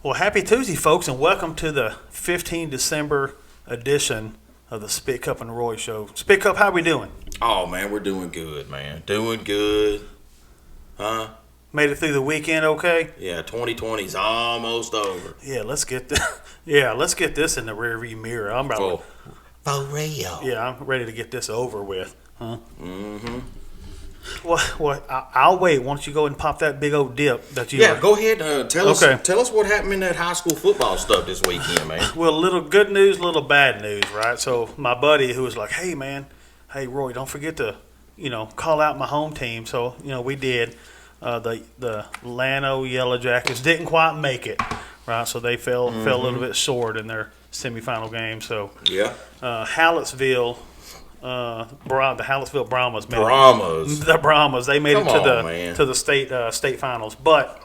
Well, happy Tuesday, folks, and welcome to the 15 December edition of the Spitcup and Roy Show. Spitcup, how we doing? Oh, man, we're doing good, man. Doing good. Huh? Made it through the weekend okay? Yeah, 2020's almost over. Yeah, let's get this in the rearview mirror. I'm about For real. Yeah, I'm ready to get this over with. Huh? Mm-hmm. Well, I'll wait. Why don't you go and pop that big old dip that you? Yeah, go ahead. Tell Okay. us what happened in that high school football stuff this weekend, man. Well, a little good news, little bad news, right? So my buddy who was like, "Hey, man, hey Roy, don't forget to, call out my home team." So we did. The Llano Yellow Jackets didn't quite make it, right? So they fell a little bit short in their semifinal game. So Yeah. Hallettsville. The Hallettsville Brahmas. The Brahmas. They made Come it on, to the state finals. But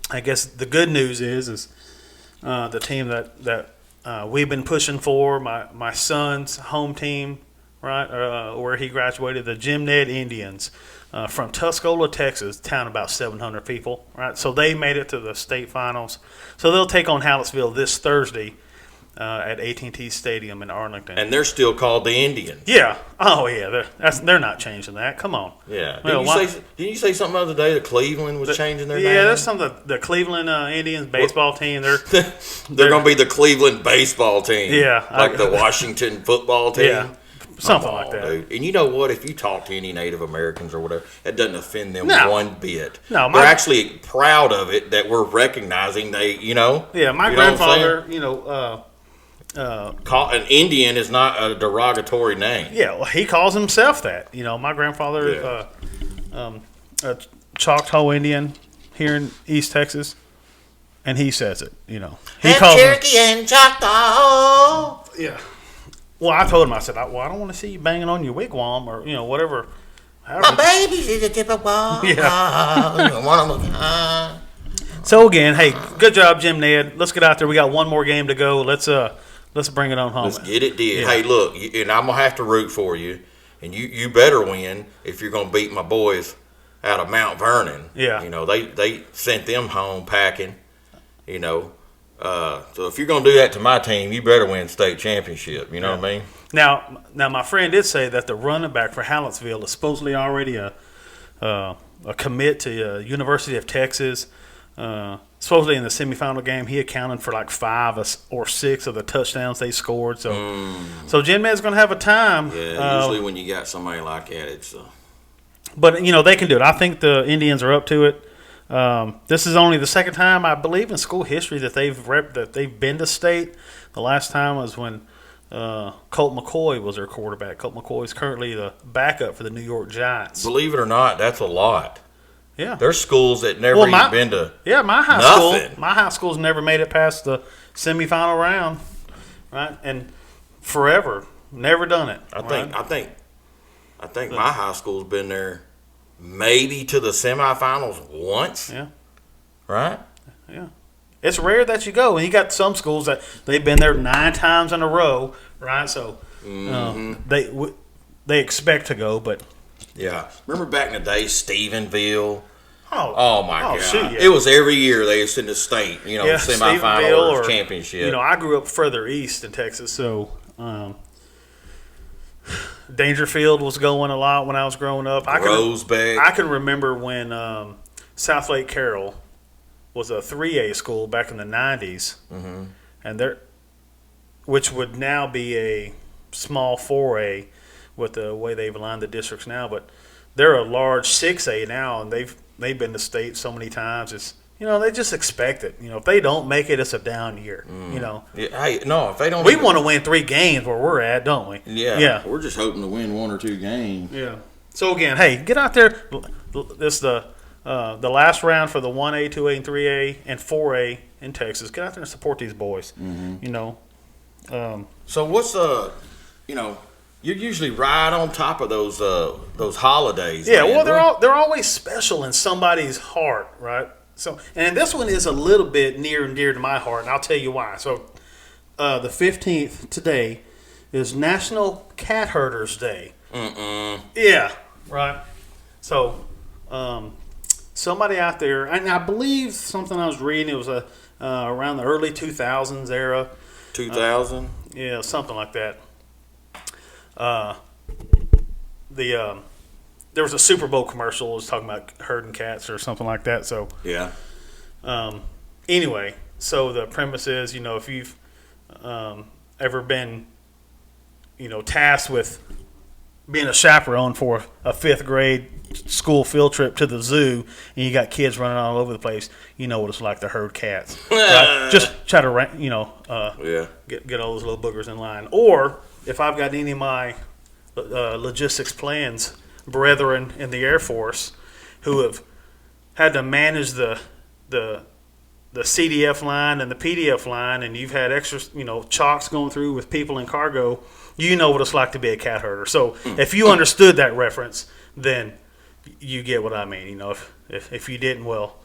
I guess the good news is the team that we've been pushing for, my son's home team, right, where he graduated, the Jim Ned Indians from Tuscola, Texas, town about 700 people, right. So they made it to the state finals. So they'll take on Hallettsville this Thursday. At AT&T Stadium in Arlington, And they're still called the Indians. yeah. Oh, yeah. They're not changing that. Come on. Yeah. Well, Didn't you say something the other day that Cleveland was changing their name? Yeah, there's some of the Cleveland Indians baseball team. They're going to be the Cleveland baseball team. Yeah, Like the Washington football team. Yeah, something Come like on, that. Dude. And you know what? If you talk to any Native Americans or whatever, that doesn't offend them No. one bit. No, they're actually proud of it that we're recognizing they. Yeah, my You know what I'm grandfather. An Indian is not a derogatory name. Yeah, well, he calls himself that. My grandfather, a Choctaw Indian here in East Texas, and he says it. He calls Cherokee and Choctaw. Yeah. Well, I told him, I said, I don't want to see you banging on your wigwam or, whatever. My baby's in the tip of wall. Yeah. So, again, hey, good job, Jim Ned. Let's get out there. We got one more game to go. Let's bring it on home. Let's get it did. Yeah. Hey, look, and I'm going to have to root for you. And you better win if you're going to beat my boys out of Mount Vernon. Yeah. They sent them home packing, So if you're going to do that to my team, you better win state championship. You know what I mean? Now, my friend did say that the running back for Hallettsville is supposedly already a commit to University of Texas. Supposedly in the semifinal game, he accounted for like 5 or 6 of the touchdowns they scored. So Jim Ned's going to have a time. Yeah, usually when you got somebody like that, it's. But they can do it. I think the Indians are up to it. This is only the second time, I believe, in school history that they've been to state. The last time was when Colt McCoy was their quarterback. Colt McCoy is currently the backup for the New York Giants. Believe it or not, that's a lot. Yeah, there's schools that never even been to. Yeah, my high school's never made it past the semifinal round, right? And forever, never done it. I think my high school's been there, maybe to the semifinals once. Yeah, right. Yeah, it's rare that you go, and you got some schools that they've been there 9 times in a row, right? So they expect to go, but. Yeah. Remember back in the day, Stephenville? Oh my God. Shoot, yeah. It was every year they was in the state, semifinal or championship. I grew up further east in Texas, so Dangerfield was going a lot when I was growing up. Rosebeck. I can remember when South Lake Carroll was a 3A school back in the 90s, and which would now be a small 4A. With the way they've aligned the districts now, but they're a large 6A now, and they've been to state so many times. It's they just expect it. If they don't make it, it's a down year. Yeah, hey, no, if they don't, we want to win 3 games where we're at, don't we? Yeah. We're just hoping to win 1 or 2 games. Yeah. So again, hey, get out there. This is the last round for the 1A, 2A, and 3A and 4A in Texas. Get out there and support these boys. So what's you're usually right on top of those holidays. Yeah, man. well, they're always special in somebody's heart, right? So, and this one is a little bit near and dear to my heart, and I'll tell you why. So, the 15th today is National Cat Herders Day. Yeah, right. So, somebody out there, and I believe something I was reading, it was around the early 2000s era. 2000. Yeah, something like that. There was a Super Bowl commercial. It was talking about herding cats or something like that. So Yeah. anyway, so the premise is, if you've ever been, tasked with being a chaperone for a fifth grade school field trip to the zoo, and you got kids running all over the place, you know what it's like to herd cats. Right? Just try to get all those little boogers in line. Or if I've got any of my logistics plans brethren in the Air Force who have had to manage the CDF line and the PDF line, and you've had extra, chalks going through with people in cargo, you know what it's like to be a cat herder. So if you understood that reference, then you get what I mean. If you didn't, well,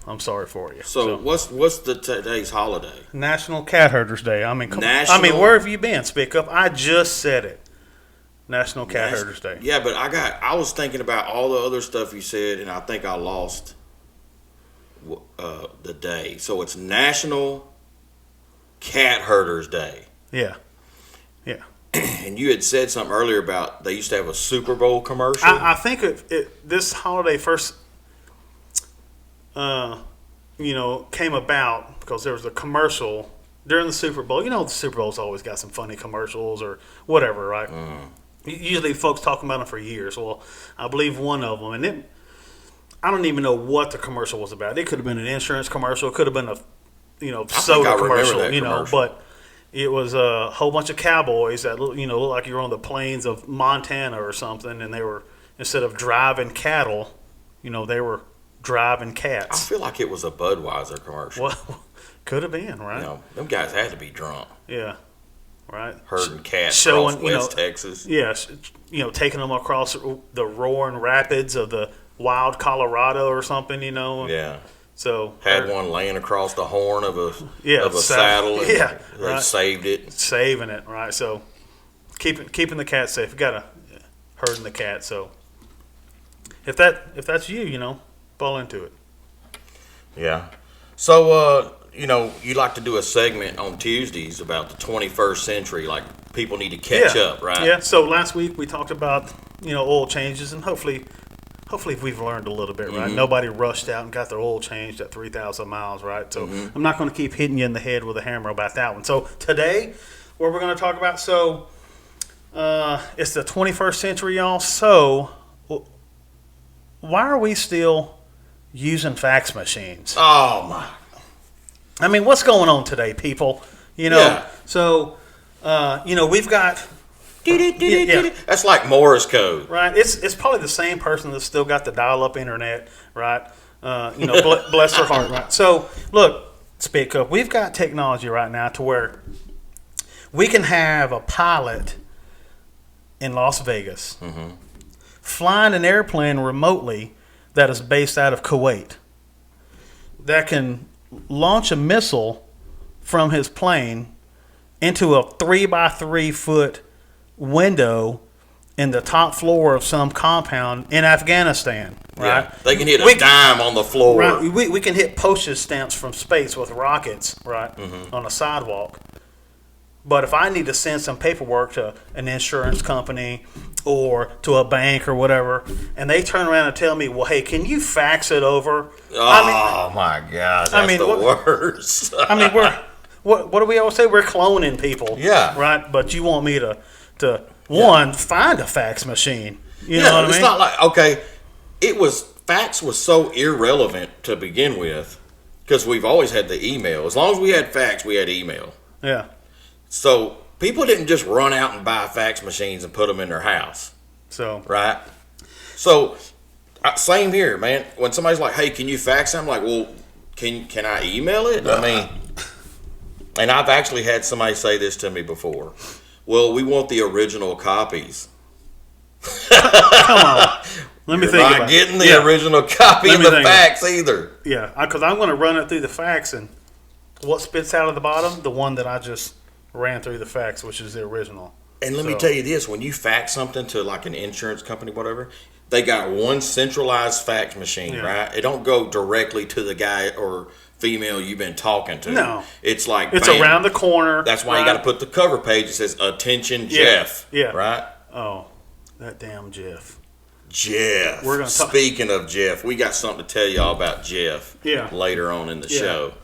I'm sorry for you. So what's today's holiday? National Cat Herders Day. I mean, where have you been, Spitcup? I just said it. National Cat Herders Day. Yeah, but I was thinking about all the other stuff you said, and I think I lost the day. So it's National Cat Herders Day. Yeah. And you had said something earlier about they used to have a Super Bowl commercial. I think this holiday first, came about because there was a commercial during the Super Bowl. The Super Bowl's always got some funny commercials or whatever, right? Usually folks talking about them for years. Well, I believe one of them, and I don't even know what the commercial was about. It could have been an insurance commercial. It could have been a, soda commercial, but it was a whole bunch of cowboys that looked like you were on the plains of Montana or something, and they were, instead of driving cattle, they were driving cats. I feel like it was a Budweiser commercial. Well, could have been, right? Them guys had to be drunk. Yeah, right. Herding cats across West Texas. Yes, taking them across the roaring rapids of the wild Colorado or something, Yeah. So had one laying across the horn of a saddle. And they saved it. Saving it, right? So keeping the cat safe. You gotta herding the cat. So if that's you, fall into it. Yeah. So you like to do a segment on Tuesdays about the 21st century, like people need to catch up, right? Yeah. So last week we talked about oil changes, and hopefully we've learned a little bit, right? Mm-hmm. Nobody rushed out and got their oil changed at 3,000 miles, right? So I'm not going to keep hitting you in the head with a hammer about that one. So today, what we're going to talk about, it's the 21st century, y'all. So why are we still using fax machines? Oh, my. I mean, what's going on today, people? So, we've got... That's like Morse code, right? It's probably the same person that's still got the dial-up internet, right? Bless their heart, right? So, look, Spitcup, we've got technology right now to where we can have a pilot in Las Vegas flying an airplane remotely that is based out of Kuwait that can launch a missile from his plane into a 3x3 foot window in the top floor of some compound in Afghanistan, right? Yeah, they can hit a dime on the floor. Right, we can hit postage stamps from space with rockets, right, on a sidewalk. But if I need to send some paperwork to an insurance company or to a bank or whatever, and they turn around and tell me, well, hey, can you fax it over? My God, that's the worst. What do we always say? We're cloning people. Yeah. Right? But you want me to find a fax machine. You know what I mean? It's not like, fax was so irrelevant to begin with because we've always had the email. As long as we had fax, we had email. Yeah. So people didn't just run out and buy fax machines and put them in their house. Right? So same here, man. When somebody's like, hey, can you fax it? I'm like, well, can I email it? I mean, and I've actually had somebody say this to me before. Well, we want the original copies. Come on. Let me think about it. Not getting the original copy of the fax either. Yeah, because I'm going to run it through the fax, and what spits out of the bottom? The one that I just ran through the fax, which is the original. And let me tell you this. When you fax something to like an insurance company, whatever, they got one centralized fax machine, right? It don't go directly to the guy or female you've been talking to. No. It's like, it's bam. around the corner. That's why you got to put the cover page that says, "Attention, Jeff." Yeah. Right? Oh, that damn Jeff. Jeff. We're gonna Speaking of Jeff, we got something to tell y'all about Jeff later on in the show.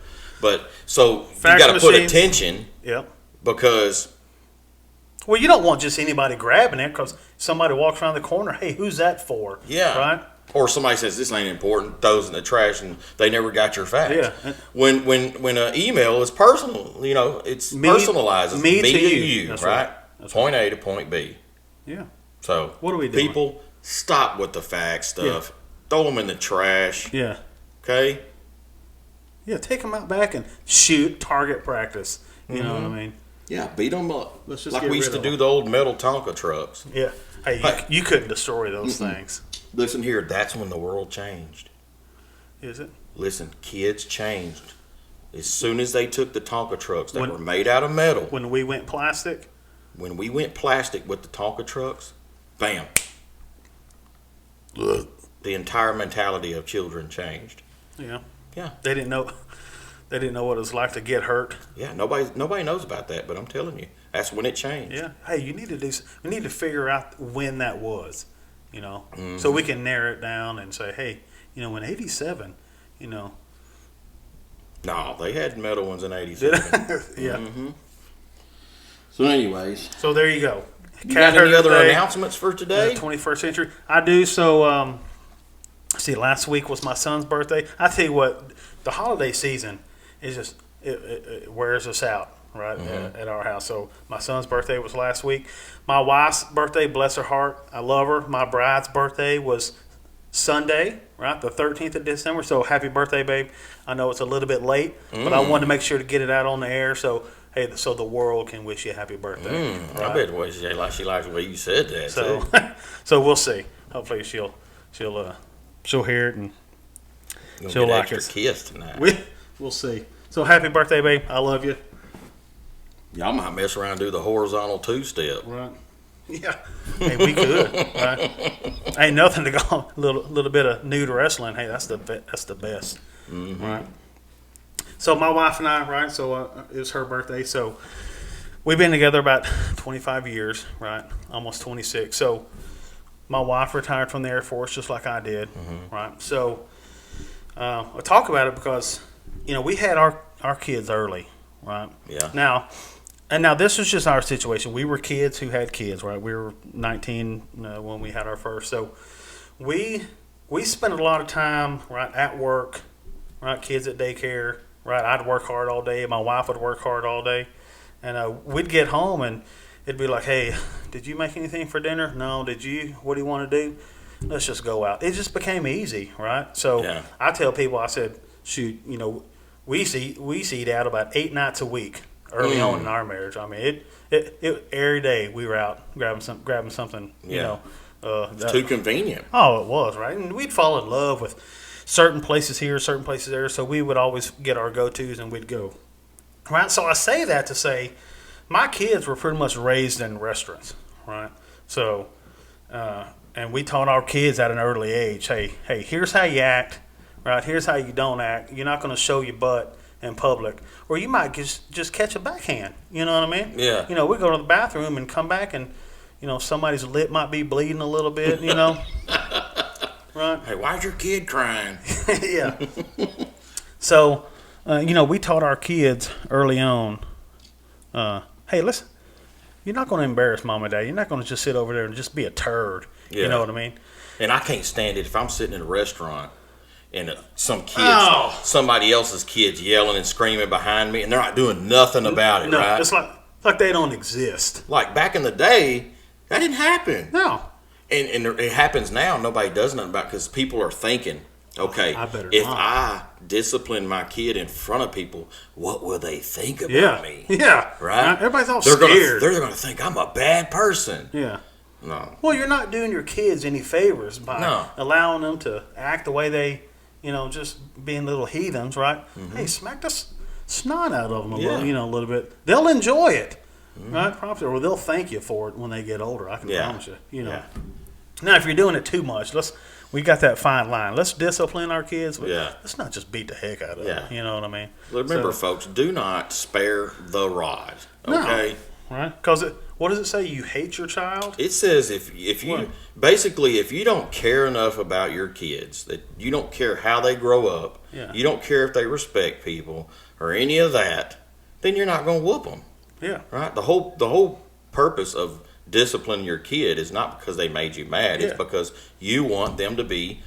But so Fax you got to put machines. attention. Yep. Because. Well, you don't want just anybody grabbing it because somebody walks around the corner. Hey, who's that for? Yeah. Right? Or somebody says this ain't important, throws it in the trash, and they never got your fax. Yeah. When an email is personal, it's personalized. Me to you, That's right? That's point A to point B. Yeah. So what are we doing? People, stop with the fax stuff. Throw them in the trash. Yeah. Okay. Yeah, take them out back and shoot target practice. You know what I mean? Yeah, beat them up. Let's just like get we used rid to of do the old metal Tonka trucks. Yeah. Hey, you couldn't destroy those things. Listen here, that's when the world changed. Is it? Listen, kids changed. As soon as they took the Tonka trucks that were made out of metal. When we went plastic? When we went plastic with the Tonka trucks, bam. The entire mentality of children changed. Yeah. Yeah. They didn't know what it was like to get hurt. Yeah, nobody knows about that, but I'm telling you, that's when it changed. Yeah. Hey, we need to figure out when that was, so we can narrow it down and say, hey, in 87, No, they had metal ones in 87. Yeah. Mm-hmm. So anyways. So there you go. You got any other announcements for today? 21st century. I do. So, see, last week was my son's birthday. I tell you what, the holiday season is just, it wears us out, right, at our house. So my son's birthday was last week. My wife's birthday, bless her heart, I love her. My bride's birthday was Sunday, right, the 13th of December. So happy birthday, babe. I know it's a little bit late, but I wanted to make sure to get it out on the air so the world can wish you a happy birthday. Right? I bet she likes the way you said that. So, too. So we'll see. Hopefully she'll hear it and she'll get an like extra it. kiss tonight. We'll see. So happy birthday, babe. I love you. Y'all might mess around and do the horizontal two-step. Right. Yeah. Hey, we could. Right. Ain't nothing to go. Little bit of nude wrestling. Hey, that's the best. Mm-hmm. Right. So my wife and I, right. So it was her birthday. So we've been together about 25 years, right? Almost 26. So my wife retired from the Air Force just like I did, right? So I talk about it because we had our kids early, right? Yeah. Now this was just our situation. We were kids who had kids, right? We were 19 when we had our first. So we spent a lot of time, right, at work, right? Kids at daycare, right? I'd work hard all day. My wife would work hard all day, and we'd get home and it'd be like, hey, did you make anything for dinner? No. Did you? What do you want to do? Let's just go out. It just became easy, right? So I tell people, I said, shoot, we eat out about 8 nights a week early on in our marriage. I mean, it every day we were out grabbing something. It's too convenient. Oh, it was, right? And we'd fall in love with certain places here, certain places there. So we would always get our go-tos and we'd go, right? So I say that to say, my kids were pretty much raised in restaurants, right? So, and we taught our kids at an early age, hey, here's how you act, right? Here's how you don't act. You're not going to show your butt in public, or you might just catch a backhand. You know what I mean? Yeah. We go to the bathroom and come back, and somebody's lip might be bleeding a little bit. Right? Hey, why's your kid crying? Yeah. So, we taught our kids early on. Hey, listen, you're not going to embarrass mom and dad. You're not going to just sit over there and just be a turd. Yeah. You know what I mean? And I can't stand it if I'm sitting in a restaurant and somebody else's kids yelling and screaming behind me and they're not doing nothing about it, right? It's like they don't exist. Like back in the day, that didn't happen. No. And it happens now. Nobody does nothing about it because people are thinking, okay, if I discipline my kid in front of people, what will they think about me? Yeah. Right? Everybody's all scared. They're going to think I'm a bad person. Yeah. No. Well, you're not doing your kids any favors by allowing them to act the way they, just being little heathens, right? Mm-hmm. Hey, smack the snot out of them a little bit. They'll enjoy it, right? Probably, or they'll thank you for it when they get older. I can promise you. Yeah. Now, if you're doing it too much, we got that fine line. Let's discipline our kids. But Yeah. let's not just beat the heck out of Yeah. them. You know what I mean? Remember, folks, do not spare the rod. Okay. No, right? Because what does it say? You hate your child? It says if you basically if you don't care enough about your kids, that you don't care how they grow up, you don't care if they respect people or any of that, then you're not going to whoop them. Yeah. Right. The whole purpose of disciplining your kid is not because they made you mad. It's because you want them to be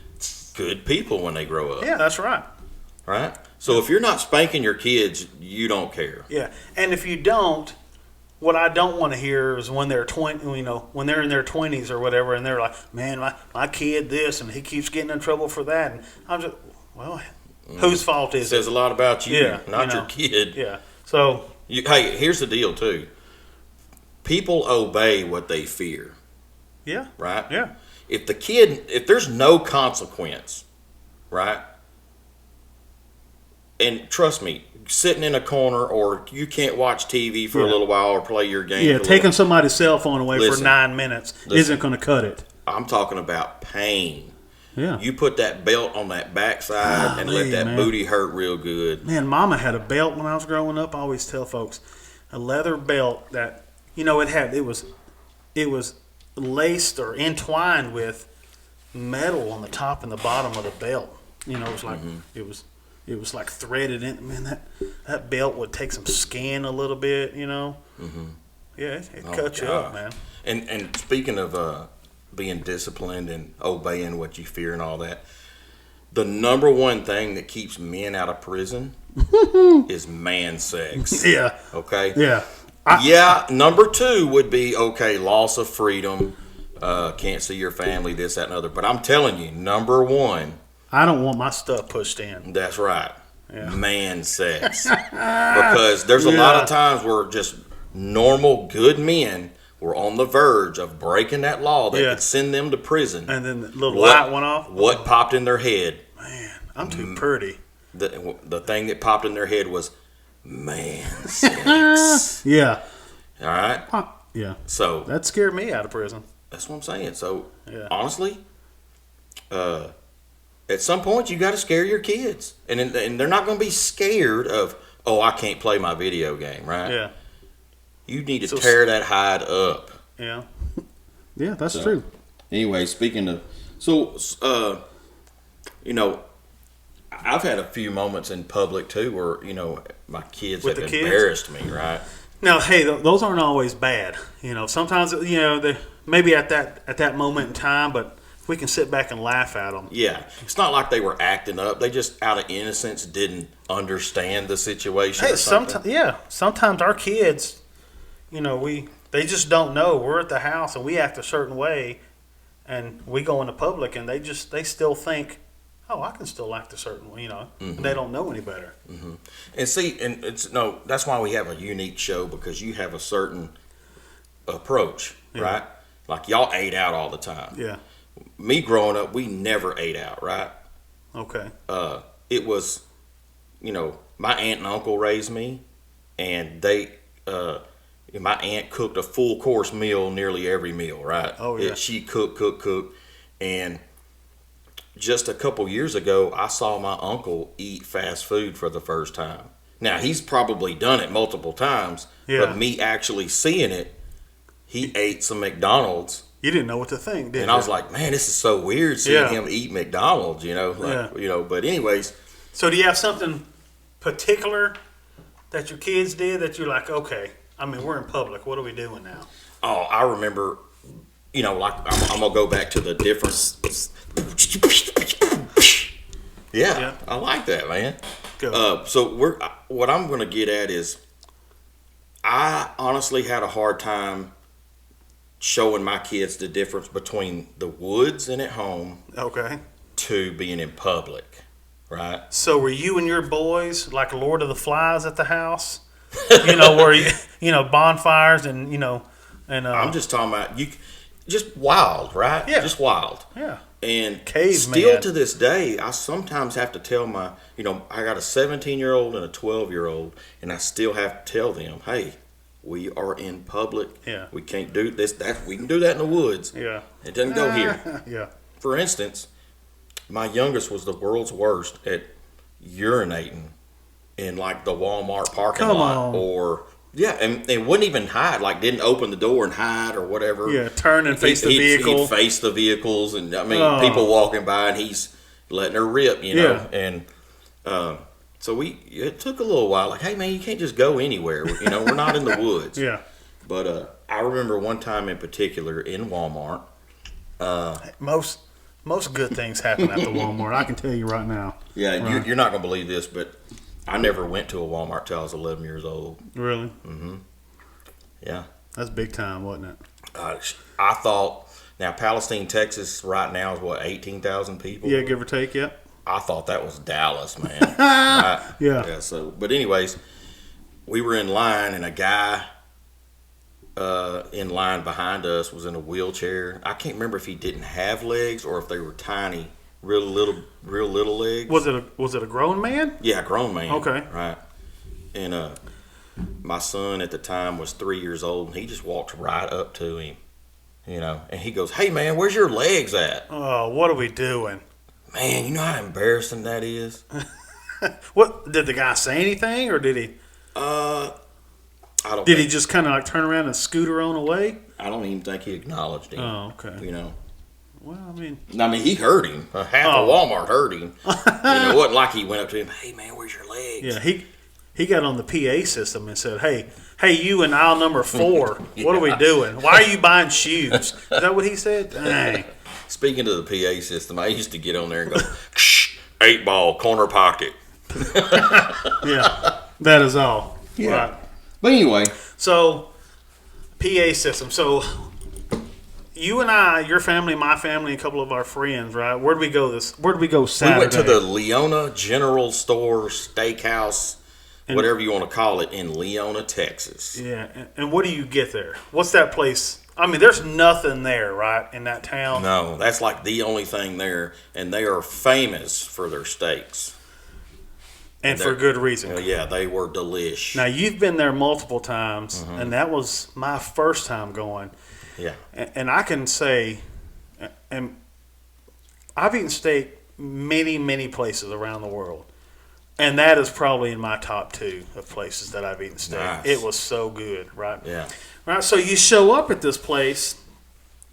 good people when they grow up. Yeah, that's right. Right. So if you're not spanking your kids, you don't care. Yeah, and if you don't, what I don't want to hear is when they're when they're in their 20s or whatever, and they're like, "Man, my kid this, and he keeps getting in trouble for that," and I'm just, well, whose fault is it? Says a lot about you, Yeah, not your kid. Yeah. So, hey, here's the deal too. People obey what they fear. Yeah. Right. Yeah. If there's no consequence, right? And trust me, sitting in a corner or you can't watch TV for a little while or play your game. Yeah, taking somebody's cell phone away for 9 minutes isn't going to cut it. I'm talking about pain. Yeah. You put that belt on that backside and let that booty hurt real good. Man, Mama had a belt when I was growing up. I always tell folks, a leather belt that, it was laced or entwined with metal on the top and the bottom of the belt. It was like it was like threaded in. Man, that belt would take some skin a little bit. Mm-hmm. Yeah, it cut you up, man. And speaking of being disciplined and obeying what you fear and all that, the number one thing that keeps men out of prison is man sex. Yeah. Okay. Yeah. Number two would be loss of freedom. Can't see your family, this, that, and other. But I'm telling you, number one, I don't want my stuff pushed in. That's right. Yeah. Man sex. Because there's a lot of times where just normal, good men were on the verge of breaking that law that could send them to prison. And then the little light went off? What popped in their head? Man, I'm too pretty. The thing that popped in their head was man sex. Yeah. All right? Yeah. So that scared me out of prison. That's what I'm saying. So, honestly, at some point, you got to scare your kids. And they're not going to be scared of, I can't play my video game, right? Yeah. You need to tear that hide up. Yeah. Yeah, that's true. Anyway, speaking of... I've had a few moments in public, too, where, my kids have embarrassed me, right? Now, hey, those aren't always bad. Sometimes, they maybe at that moment in time, but we can sit back and laugh at them. Yeah. It's not like they were acting up. They just, out of innocence, didn't understand the situation or something. Sometimes our kids, they just don't know. We're at the house and we act a certain way, and we go into public and they still think, I can still act a certain way, and they don't know any better. Mm-hmm. And see, that's why we have a unique show, because you have a certain approach, right? Like y'all ate out all the time. Yeah. Me growing up, we never ate out, right? Okay. It was, my aunt and uncle raised me, and my aunt cooked a full course meal nearly every meal, right? Oh yeah. She cooked, and just a couple years ago, I saw my uncle eat fast food for the first time. Now, he's probably done it multiple times, but me actually seeing it, he ate some McDonald's. You didn't know what to think, did you? And I was like, man, this is so weird seeing him eat McDonald's, but anyways. So do you have something particular that your kids did that you're like, okay, we're in public, what are we doing now? Oh, I remember, like I'm going to go back to the difference. Yeah, I like that, man. Go. So what I'm going to get at is, I honestly had a hard time showing my kids the difference between the woods and at home to being in public, right? So were you and your boys like Lord of the Flies at the house? Where bonfires and I'm just talking about just wild, right? Yeah. Just wild. Yeah. And Caveman. Still to this day, I sometimes have to tell my, I got a 17-year-old and a 12-year-old, and I still have to tell them, hey, we are in public. Yeah. We can't do this. We can do that in the woods. Yeah. It doesn't go here. Yeah. For instance, My youngest was the world's worst at urinating in like the Walmart parking lot, or and wouldn't even hide. Like didn't open the door and hide or whatever. Yeah, turn and face the vehicle. He'd face the vehicles, and I mean people walking by, and he's letting her rip, you know. And so it took a little while. Like, hey man, you can't just go anywhere. You know, we're not in the woods. Yeah. But I remember one time in particular in Walmart. Most good things happen at the Walmart. I can tell you right now. Yeah, right. You're not going to believe this, but I never went to a Walmart till I was 11 years old. Really? Mm-hmm. Yeah. That's big time, wasn't it? I thought, now Palestine, Texas right now is what, 18,000 people? Yeah, give or take, yeah. I thought that was Dallas, man. Right? Yeah. So, but anyways, we were in line, and a guy in line behind us was in a wheelchair. I can't remember if he didn't have legs or if they were tiny, real little legs. Was it a grown man? Yeah, a grown man. Okay. Right. And my son at the time was 3 years old, and he just walked right up to him, you know, and he goes, "Hey man, where's your legs at?" Oh, what are we doing? Man, you know how embarrassing that is. What did the guy say anything, or did he? I don't. Did he just kind of like turn around and scooter on away? I don't even think he acknowledged him. Oh, okay. You know. Well, I mean, he heard him. Half of Walmart heard him. It wasn't like he went up to him. Hey, man, where's your legs? Yeah, he got on the PA system and said, "Hey, you in aisle number 4. Yeah. What are we doing? Why are you buying shoes?" Is that what he said? Dang. Speaking of the PA system, I used to get on there and go, 8-ball corner pocket. Yeah, that is all. Yeah. Right. But anyway, so PA system. So you and I, your family, my family, a couple of our friends, right? Where did we go Saturday? We went to the Leona General Store Steakhouse, whatever you want to call it, in Leona, Texas. Yeah, and what do you get there? What's that place? I mean, there's nothing there, right, in that town? No, that's like the only thing there, and they are famous for their steaks. And for good reason. Yeah, they were delish. Now, you've been there multiple times, and that was my first time going. Yeah. And I can say, and I've eaten steak many, many places around the world. And that is probably in my top 2 of places that I've eaten steak. Nice. It was so good, right? Yeah. Right, so you show up at this place,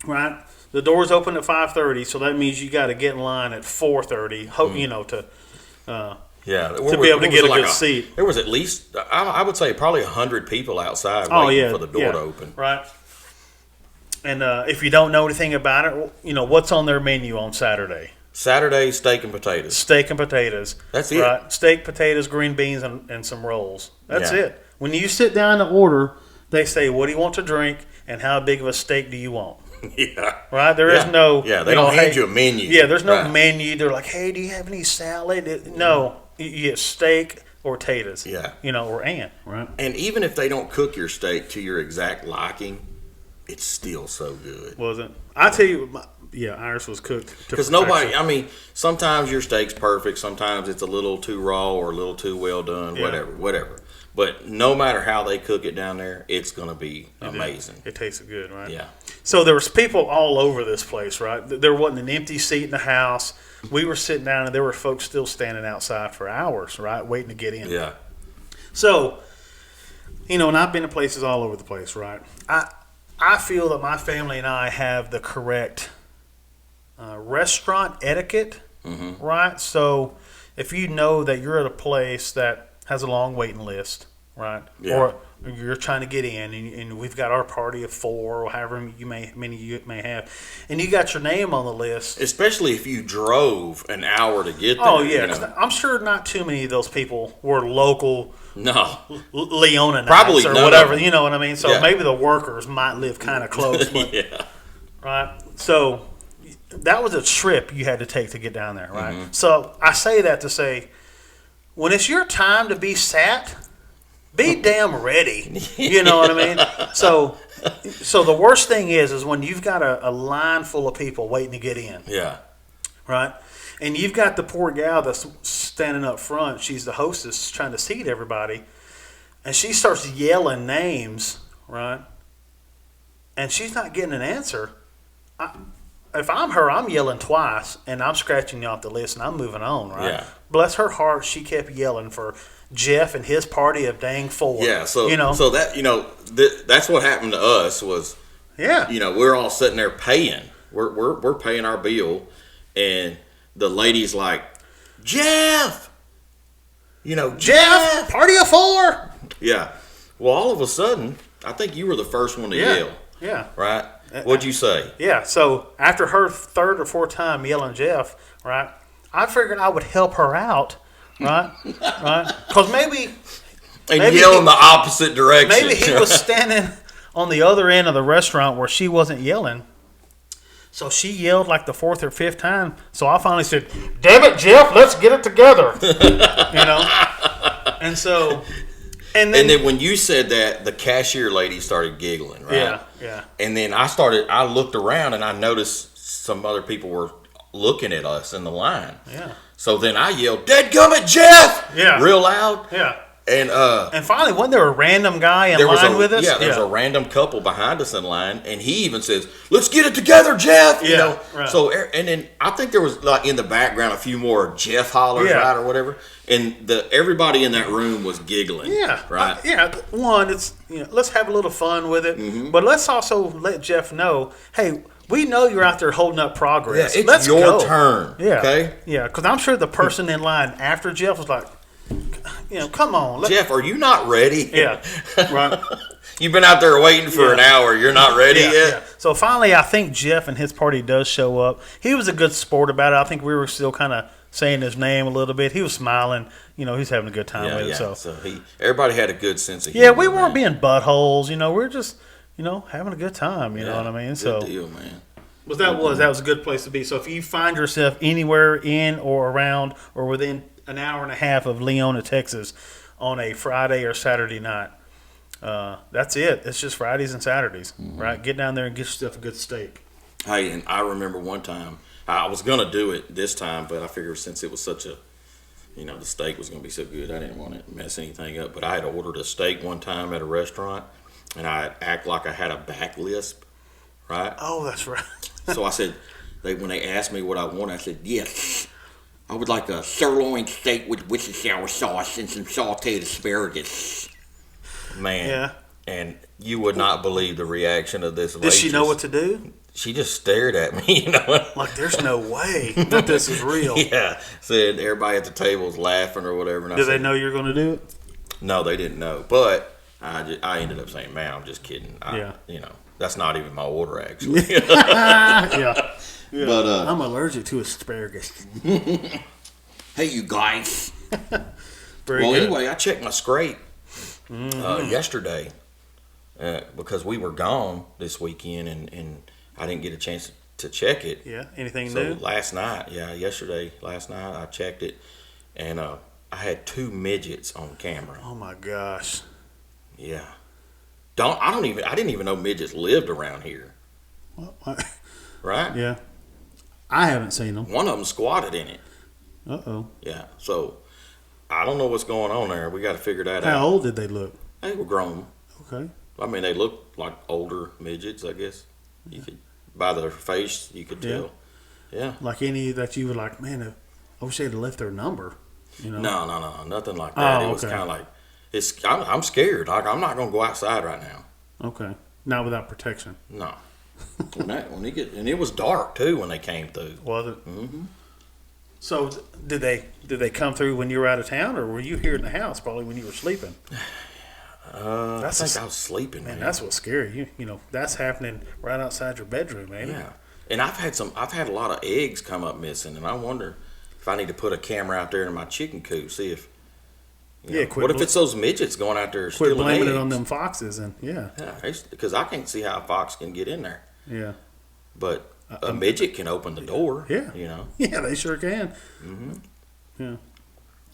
right? The doors open at 5:30, so that means you got to get in line at 4:30, you know, to be able to get a good seat. There was at least, I would say, probably 100 people outside waiting for the door to open. Right. And if you don't know anything about it, you know, what's on their menu on Saturday? Saturday, steak and potatoes. Steak and potatoes. That's it. Right? Steak, potatoes, green beans, and some rolls. That's it. When you sit down to order, they say, what do you want to drink, and how big of a steak do you want? Yeah. Right? There is no... Yeah, they don't hand you a menu. Yeah, there's no menu. They're like, hey, do you have any salad? No. You get steak or potatoes. Yeah. You know, or right? And even if they don't cook your steak to your exact liking, it's still so good. Was it? I tell you, ours was cooked. Because nobody, I mean, sometimes your steak's perfect. Sometimes it's a little too raw or a little too well done, whatever. But no matter how they cook it down there, it's going to be amazing. It tasted good, right? Yeah. So there was people all over this place, right? There wasn't an empty seat in the house. We were sitting down, and there were folks still standing outside for hours, right, waiting to get in. Yeah. So, you know, and I've been to places all over the place, right? I feel that my family and I have the correct restaurant etiquette, right? So if you know that you're at a place that has a long waiting list, right? Yeah. Or you're trying to get in, and we've got our party of 4 or however many you may have, and you got your name on the list. Especially if you drove an hour to get there. Oh, yeah. You know. I'm sure not too many of those people were local Leona probably or whatever. You know what I mean? So maybe the workers might live kind of close. But, yeah. Right? So that was a trip you had to take to get down there, right? So I say that to say, when it's your time to be sat, be damn ready. You know what I mean? So the worst thing is when you've got a line full of people waiting to get in. Yeah. Right? And you've got the poor gal that's standing up front. She's the hostess trying to seat everybody. And she starts yelling names, right? And she's not getting an answer. if I'm her, I'm yelling twice, and I'm scratching you off the list, and I'm moving on, right? Yeah. Bless her heart, she kept yelling for Jeff and his party of dang 4. Yeah, so so that that's what happened to us was, we're all sitting there paying. We're paying our bill, and the lady's like, Jeff, Jeff, party of 4. Yeah. Well, all of a sudden, I think you were the first one to yell. Yeah. Right? What'd you say? Yeah. So after her third or fourth time yelling Jeff, right, I figured I would help her out, right? Right? Because maybe yell in the opposite direction. Maybe he was standing on the other end of the restaurant where she wasn't yelling. So she yelled like the fourth or fifth time. So I finally said, "Damn it, Jeff, let's get it together." And so, and then when you said that, the cashier lady started giggling, right? Yeah. And then I looked around and I noticed some other people were looking at us in the line. Yeah. So then I yelled, "Dadgummit, Jeff!" Yeah. Real loud. Yeah. And finally, wasn't there a random guy in line with us? Yeah, there was a random couple behind us in line, and he even says, "Let's get it together, Jeff." Right. So, and then I think there was like in the background a few more Jeff hollers, right, or whatever, and everybody in that room was giggling. Yeah, right. One, it's let's have a little fun with it, but let's also let Jeff know, hey, we know you're out there holding up progress. Yeah, it's let's your go. turn. Yeah, okay. Yeah, because I'm sure the person in line after Jeff was like, come on, Jeff, are you not ready? Yeah, right. You've been out there waiting for an hour. You're not ready yet? Yeah. So finally, I think Jeff and his party does show up. He was a good sport about it. I think we were still kind of saying his name a little bit. He was smiling. He's having a good time with it. So everybody had a good sense of humor. Yeah, we weren't being buttholes. We were just, having a good time. You know what I mean? Good deal, man. That was a good place to be. So if you find yourself anywhere in or around or within an hour and a half of Leona, Texas, on a Friday or Saturday night, that's it. It's just Fridays and Saturdays, right? Get down there and get yourself a good steak. Hey, and I remember one time I was gonna do it this time, but I figured since it was such a, the steak was gonna be so good, I didn't want to mess anything up. But I had ordered a steak one time at a restaurant, and I act like I had a back lisp, right? Oh, that's right. So I said, when they asked me what I wanted, I said, yes, I would like a sirloin steak with Worcestershire sauce and some sauteed asparagus. Man. Yeah. And you would not believe the reaction of this lady. Did she know what to do? She just stared at me, Like, there's no way that this is real. Yeah. Said everybody at the table was laughing or whatever. And Did they know you were going to do it? No, they didn't know. But I ended up saying, man, I'm just kidding. That's not even my order, actually. Yeah. But I'm allergic to asparagus. Hey, you guys. Very good. Anyway, I checked my scrape yesterday because we were gone this weekend, and I didn't get a chance to check it. Yeah. Anything So new? last night, last night I checked it, and I had 2 midgets on camera. Oh my gosh. Yeah. I didn't even know midgets lived around here. Well, right? Yeah. I haven't seen them. One of them squatted in it. Uh-oh. Yeah. So I don't know what's going on there. We got to figure that out. How old did they look? They were grown. Okay. I mean, they looked like older midgets, I guess. You could, by their face, you could tell. Yeah. Like any that you were like, man, I wish they'd have left their number. No, nothing like that. It was kind of like, I'm scared. Like, I'm not going to go outside right now. Okay. Not without protection. No. And it was dark too when they came through. Was it? Mm-hmm. So did they come through when you were out of town, or were you here in the house probably when you were sleeping? I think I was sleeping. Man, that's what's scary. That's happening right outside your bedroom, man. Yeah. And I've had a lot of eggs come up missing, and I wonder if I need to put a camera out there in my chicken coop, see if. What if it's those midgets going out there stealing eggs? Quit blaming it on them foxes, and yeah, because I can't see how a fox can get in there. Yeah, but a midget can open the door. Yeah, yeah, they sure can. Mm-hmm.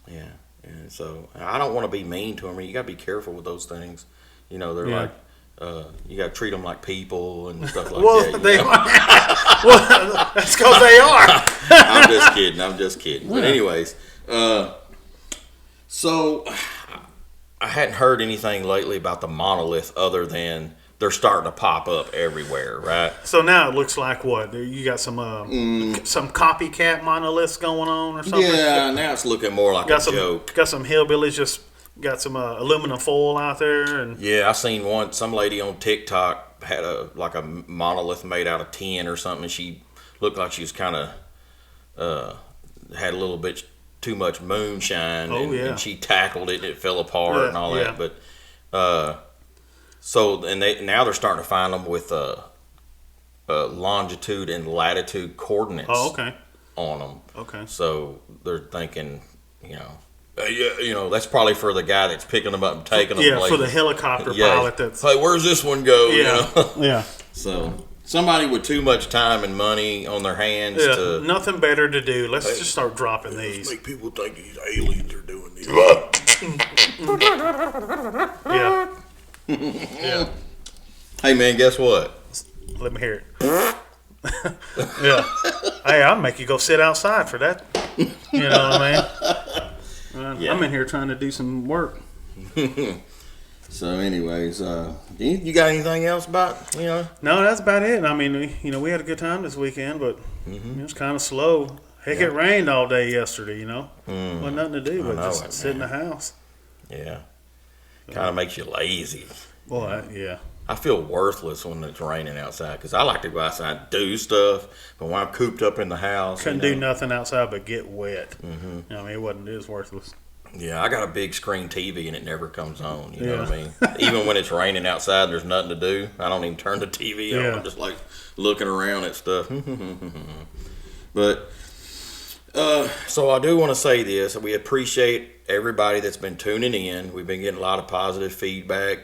Yeah. And so I don't want to be mean to them. You got to be careful with those things. They're like you got to treat them like people and stuff like that. They are. Well, that's because they are. I'm just kidding. But anyways. So, I hadn't heard anything lately about the monolith other than they're starting to pop up everywhere, right? So now it looks like what? You got some copycat monoliths going on or something? Yeah, now it's looking more like a joke. Got some hillbillies just got some aluminum foil out there. And yeah, I seen some lady on TikTok had a monolith made out of tin or something. She looked like she was kind of had a little bit too much moonshine, and she tackled it and it fell apart and all that. But now they're starting to find them with longitude and latitude coordinates on them. Okay. So they're thinking, that's probably for the guy that's picking them up and taking them. Yeah, for the helicopter pilot. That's hey, where's this one go? Yeah, yeah. So somebody with too much time and money on their hands. Yeah, nothing better to do. Let's just start dropping these. Make people think these aliens are doing these. Yeah. Yeah. Hey man, guess what? Let me hear it. Yeah. Hey, I'll make you go sit outside for that. You know what I mean? I'm in here trying to do some work. So, anyways, you got anything else about No, that's about it. I mean, we had a good time this weekend, but it was kind of slow. Heck, it rained all day yesterday. Wasn't nothing to do but just sit in the house. Yeah, kind of makes you lazy. Well, yeah. I feel worthless when it's raining outside because I like to go outside and do stuff, but when I'm cooped up in the house, couldn't do nothing outside but get wet. Mm-hmm. I mean, it was worthless. Yeah, I got a big screen TV and it never comes on. You know what I mean? Even when it's raining outside, and there's nothing to do. I don't even turn the TV on. I'm just like looking around at stuff. But so I do want to say this: we appreciate everybody that's been tuning in. We've been getting a lot of positive feedback.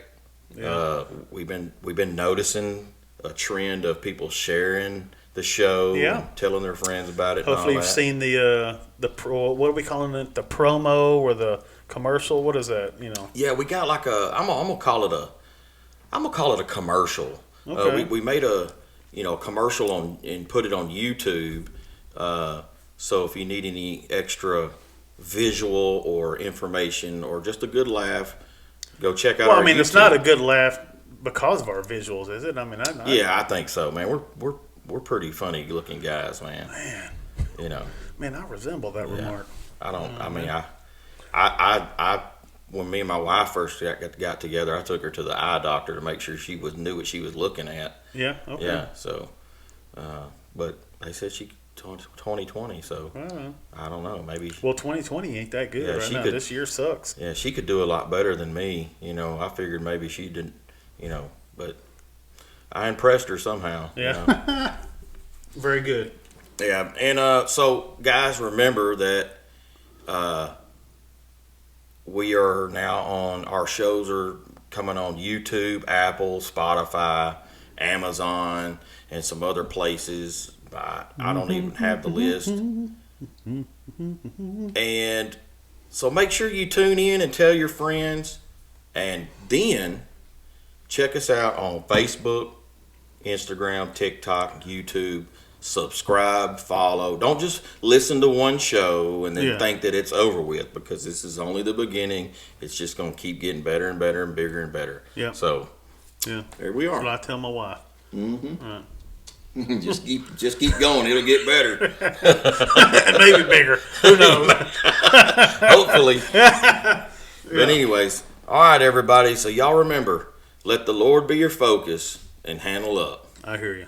Yeah. We've been noticing a trend of people sharing the show, and telling their friends about it. Hopefully, you've seen the what are we calling it? The promo or the commercial? What is that? Yeah, we got like I'm gonna call it a commercial. Okay. We made a commercial and put it on YouTube. So if you need any extra visual or information or just a good laugh, go check out. Well, I mean, it's not a good laugh because of our visuals, is it? I mean, I think so, man. We're pretty funny looking guys, man. Man, I resemble that remark. I don't. I mean, I when me and my wife first got together, I took her to the eye doctor to make sure she knew what she was looking at. Yeah. Okay. Yeah. So, but they said she 2020, so I don't know. Maybe. Well, 2020 ain't that good right now. This year sucks. Yeah, she could do a lot better than me. I figured maybe she didn't. But I impressed her somehow. Yeah. Very good. Yeah, and so guys, remember that we are now on. Our shows are coming on YouTube, Apple, Spotify, Amazon, and some other places. I don't even have the list. And so make sure you tune in and tell your friends, and then check us out on Facebook, Instagram, TikTok, YouTube. Subscribe, follow. Don't just listen to one show and then think that it's over with, because this is only the beginning. It's just going to keep getting better and better and bigger and better. Yeah. So, there we are. That's what I tell my wife. Mm-hmm. All right. just keep going. It'll get better. Maybe bigger. Who knows? Hopefully. But anyways, all right, everybody. So y'all remember, let the Lord be your focus and handle up. I hear you.